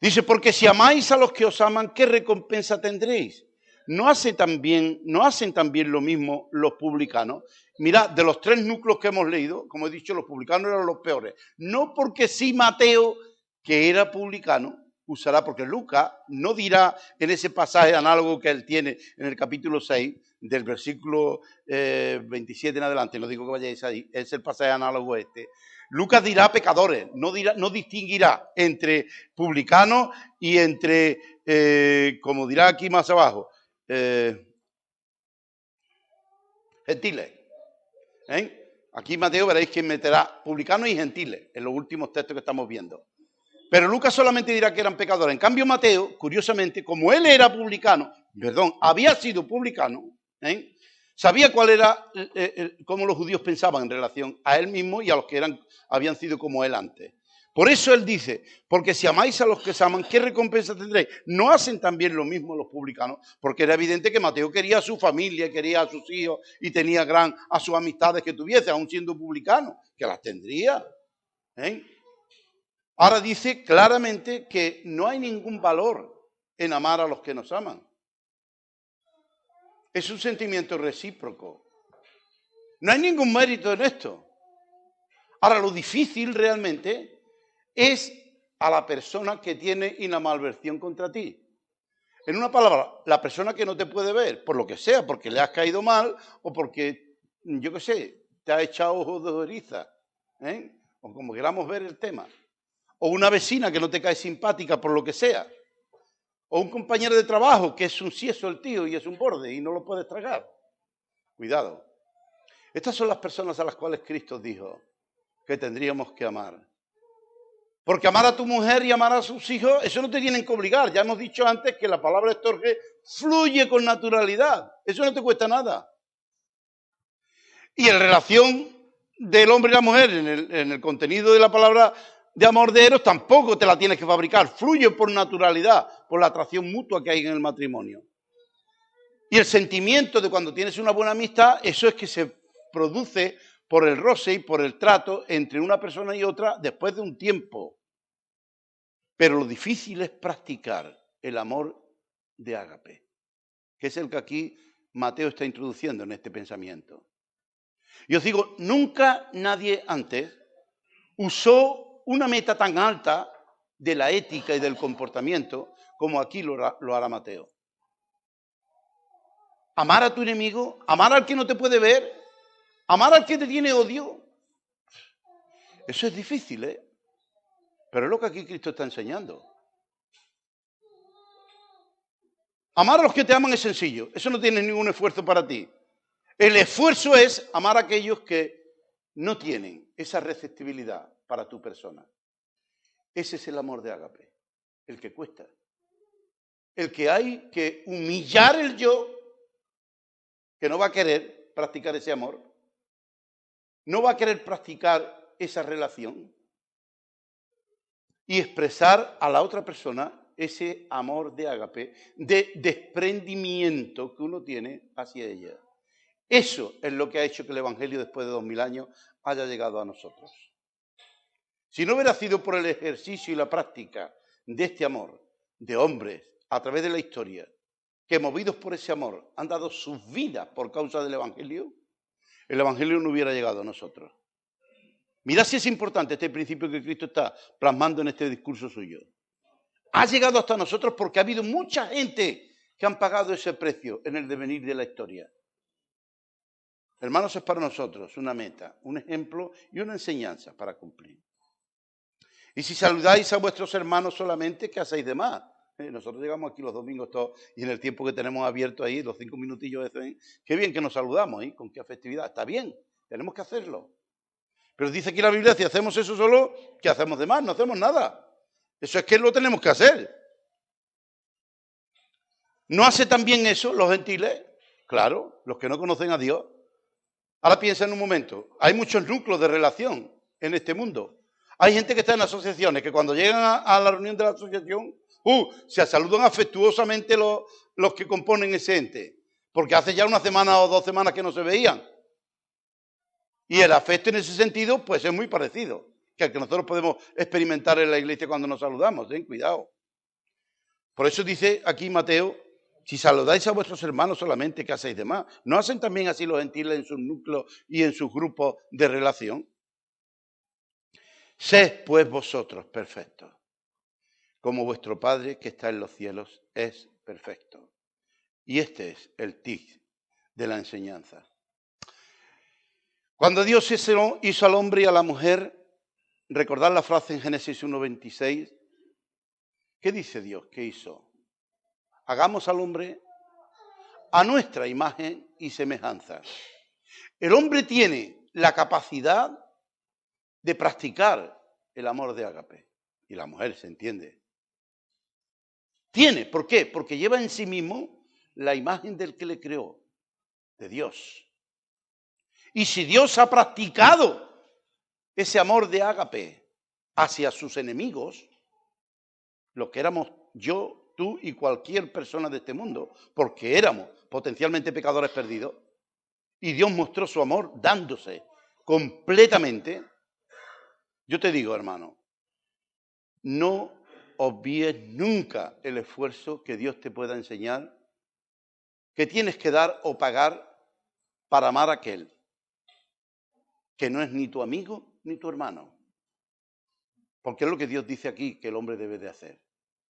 Dice, porque si amáis a los que os aman, ¿qué recompensa tendréis? ¿No hacen también lo mismo los publicanos? Mirad, de los 3 núcleos que hemos leído, como he dicho, los publicanos eran los peores. No porque sí Mateo, que era publicano, usará, porque Lucas no dirá en ese pasaje análogo que él tiene en el capítulo 6, del versículo 27 en adelante, no digo que vayáis ahí, es el pasaje análogo este. Lucas dirá pecadores, no distinguirá entre publicanos y entre, como dirá aquí más abajo, gentiles. Aquí Mateo veréis que meterá publicanos y gentiles en los últimos textos que estamos viendo. Pero Lucas solamente dirá que eran pecadores. En cambio Mateo, curiosamente, como él era publicano, perdón, había sido publicano, sabía cuál era, cómo los judíos pensaban en relación a él mismo y a los que habían sido como él antes. Por eso él dice, porque si amáis a los que se aman, ¿qué recompensa tendréis? ¿No hacen también lo mismo los publicanos? Porque era evidente que Mateo quería a su familia, quería a sus hijos y tenía a sus amistades que tuviese, aún siendo publicano, que las tendría. Ahora dice claramente que no hay ningún valor en amar a los que nos aman. Es un sentimiento recíproco. No hay ningún mérito en esto. Ahora, lo difícil realmente es a la persona que tiene inamalversión contra ti. En una palabra, la persona que no te puede ver, por lo que sea, porque le has caído mal o porque, yo qué sé, te ha echado ojos de oriza, o como queramos ver el tema. O una vecina que no te cae simpática por lo que sea. O un compañero de trabajo que es un sieso el tío y es un borde y no lo puedes tragar. Cuidado. Estas son las personas a las cuales Cristo dijo que tendríamos que amar. Porque amar a tu mujer y amar a sus hijos, eso no te tienen que obligar. Ya hemos dicho antes que la palabra estorge fluye con naturalidad. Eso no te cuesta nada. Y en relación del hombre y la mujer, en el contenido de la palabra de amor de Eros, tampoco te la tienes que fabricar. Fluye por naturalidad, por la atracción mutua que hay en el matrimonio. Y el sentimiento de cuando tienes una buena amistad, eso es que se produce por el roce y por el trato entre una persona y otra después de un tiempo. Pero lo difícil es practicar el amor de ágape, que es el que aquí Mateo está introduciendo en este pensamiento. Y os digo, nunca nadie antes usó una meta tan alta de la ética y del comportamiento como aquí lo hará Mateo. Amar a tu enemigo, amar al que no te puede ver, amar al que te tiene odio. Eso es difícil, ¿eh? Pero es lo que aquí Cristo está enseñando. Amar a los que te aman es sencillo. Eso no tiene ningún esfuerzo para ti. El esfuerzo es amar a aquellos que no tienen esa receptibilidad para tu persona. Ese es el amor de ágape, el que cuesta. El que hay que humillar el yo, que no va a querer practicar ese amor, no va a querer practicar esa relación y expresar a la otra persona ese amor de ágape, de desprendimiento que uno tiene hacia ella. Eso es lo que ha hecho que el Evangelio después de 2000 años haya llegado a nosotros. Si no hubiera sido por el ejercicio y la práctica de este amor de hombres a través de la historia, que movidos por ese amor han dado sus vidas por causa del Evangelio, el Evangelio no hubiera llegado a nosotros. Mirad si es importante este principio que Cristo está plasmando en este discurso suyo. Ha llegado hasta nosotros porque ha habido mucha gente que han pagado ese precio en el devenir de la historia. Hermanos, es para nosotros una meta, un ejemplo y una enseñanza para cumplir. Y si saludáis a vuestros hermanos solamente, ¿qué hacéis de más? Nosotros llegamos aquí los domingos todos y en el tiempo que tenemos abierto ahí, los 5 minutillos, qué bien que nos saludamos, con qué afectividad. Está bien, tenemos que hacerlo. Pero dice aquí la Biblia, si hacemos eso solo, ¿qué hacemos de más? No hacemos nada. Eso es que lo tenemos que hacer. ¿No hace también eso los gentiles? Claro, los que no conocen a Dios. Ahora piensa en un momento, hay muchos núcleos de relación en este mundo. Hay gente que está en asociaciones, que cuando llegan a la reunión de la asociación, se saludan afectuosamente los que componen ese ente, porque hace ya una semana o 2 semanas que no se veían. Y el afecto en ese sentido, pues es muy parecido que el que nosotros podemos experimentar en la iglesia cuando nos saludamos. Ten cuidado. Por eso dice aquí Mateo, si saludáis a vuestros hermanos solamente, ¿qué hacéis de más? ¿No hacen también así los gentiles en sus núcleos y en sus grupos de relación? Sed pues vosotros perfectos, como vuestro Padre que está en los cielos es perfecto. Y este es el tic de la enseñanza. Cuando Dios hizo al hombre y a la mujer, recordad la frase en Génesis 1:26, ¿qué dice Dios que hizo? Hagamos al hombre a nuestra imagen y semejanza. El hombre tiene la capacidad de practicar el amor de ágape. Y la mujer, se entiende. Tiene, ¿por qué? Porque lleva en sí mismo la imagen del que le creó, de Dios. Y si Dios ha practicado ese amor de ágape hacia sus enemigos, lo que éramos yo, tú y cualquier persona de este mundo, porque éramos potencialmente pecadores perdidos, y Dios mostró su amor dándose completamente. Yo te digo, hermano, no obvíes nunca el esfuerzo que Dios te pueda enseñar, que tienes que dar o pagar para amar a aquel que no es ni tu amigo ni tu hermano. Porque es lo que Dios dice aquí que el hombre debe de hacer.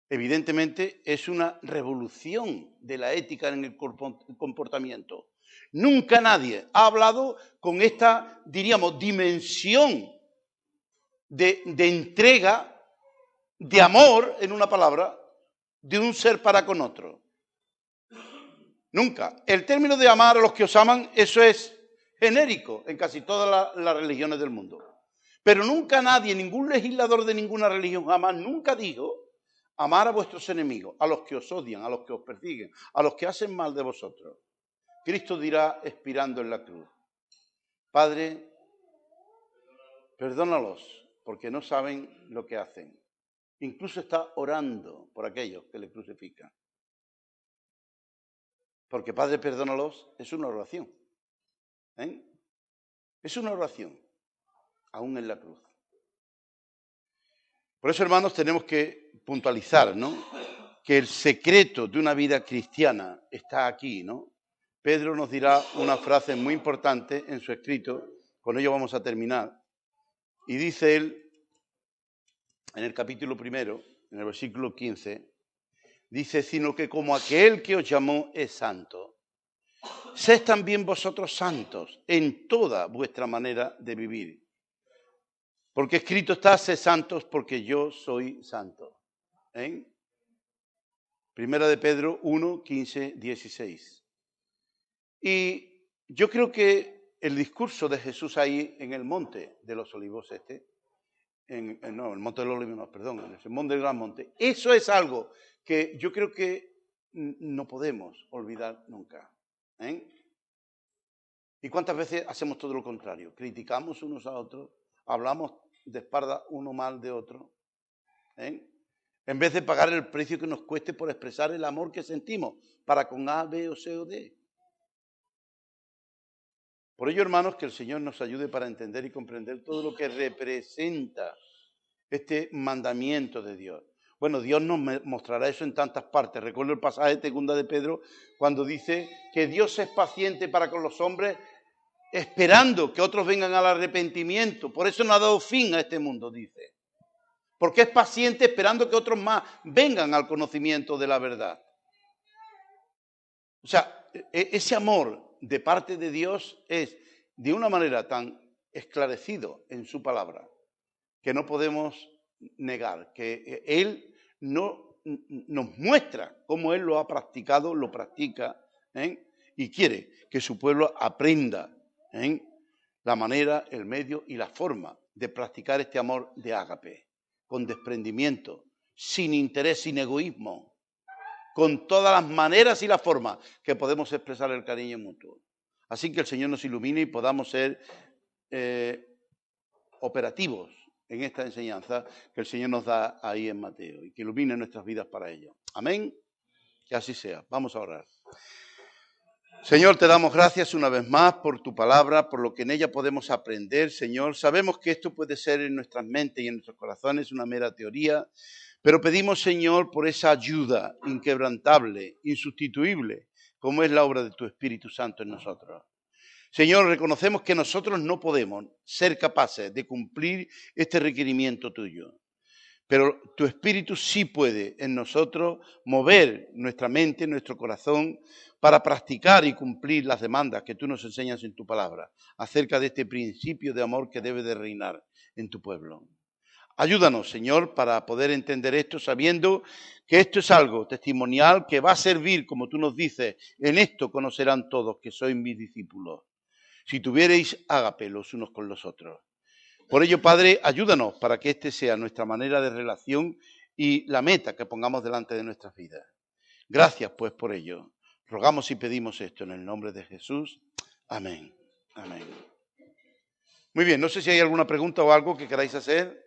Evidentemente es una revolución de la ética en el comportamiento. Nunca nadie ha hablado con esta, diríamos, dimensión de entrega, de amor, en una palabra, de un ser para con otro. Nunca. El término de amar a los que os aman, eso es genérico en casi todas las religiones del mundo. Pero nunca nadie, ningún legislador de ninguna religión jamás, nunca dijo amar a vuestros enemigos, a los que os odian, a los que os persiguen, a los que hacen mal de vosotros. Cristo dirá, expirando en la cruz, Padre, perdónalos, porque no saben lo que hacen. Incluso está orando por aquellos que le crucifican. Porque Padre, perdónalos, es una oración. Es una oración, aún en la cruz. Por eso, hermanos, tenemos que puntualizar, ¿no?, que el secreto de una vida cristiana está aquí, ¿no? Pedro nos dirá una frase muy importante en su escrito, con ello vamos a terminar, y dice él, en el capítulo 1, en el versículo 15, dice, sino que como aquel que os llamó es santo, sed también vosotros santos en toda vuestra manera de vivir. Porque escrito está, sed santos porque yo soy santo. Primera de Pedro 1, 15, 16. Y yo creo que el discurso de Jesús ahí en el monte de los olivos el monte de los olivos, perdón, en el sermón del gran monte, eso es algo que yo creo que no podemos olvidar nunca. ¿Y cuántas veces hacemos todo lo contrario? Criticamos unos a otros, hablamos de espalda uno mal de otro, en vez de pagar el precio que nos cueste por expresar el amor que sentimos para con A, B o C o D. Por ello, hermanos, que el Señor nos ayude para entender y comprender todo lo que representa este mandamiento de Dios. Bueno, Dios nos mostrará eso en tantas partes. Recuerdo el pasaje de 2 de Pedro, cuando dice que Dios es paciente para con los hombres, esperando que otros vengan al arrepentimiento. Por eso no ha dado fin a este mundo, dice. Porque es paciente esperando que otros más vengan al conocimiento de la verdad. O sea, ese amor de parte de Dios es de una manera tan esclarecido en su palabra que no podemos negar, que Él no nos muestra cómo Él lo ha practicado, lo practica, y quiere que su pueblo aprenda la manera, el medio y la forma de practicar este amor de ágape, con desprendimiento, sin interés, sin egoísmo, con todas las maneras y las formas que podemos expresar el cariño mutuo. Así que el Señor nos ilumine y podamos ser operativos en esta enseñanza que el Señor nos da ahí en Mateo y que ilumine nuestras vidas para ello. Amén. Que así sea. Vamos a orar. Señor, te damos gracias una vez más por tu palabra, por lo que en ella podemos aprender, Señor. Sabemos que esto puede ser en nuestras mentes y en nuestros corazones una mera teoría, pero pedimos, Señor, por esa ayuda inquebrantable, insustituible, como es la obra de tu Espíritu Santo en nosotros. Señor, reconocemos que nosotros no podemos ser capaces de cumplir este requerimiento tuyo, pero tu Espíritu sí puede en nosotros mover nuestra mente, nuestro corazón, para practicar y cumplir las demandas que tú nos enseñas en tu palabra, acerca de este principio de amor que debe de reinar en tu pueblo. Ayúdanos, Señor, para poder entender esto, sabiendo que esto es algo testimonial que va a servir, como tú nos dices, en esto conocerán todos que sois mis discípulos, si tuvierais ágape los unos con los otros. Por ello, Padre, ayúdanos para que este sea nuestra manera de relación y la meta que pongamos delante de nuestras vidas. Gracias, pues, por ello, Rogamos y pedimos esto en el nombre de Jesús. Amén. Amén. Muy bien, no sé si hay alguna pregunta o algo que queráis hacer.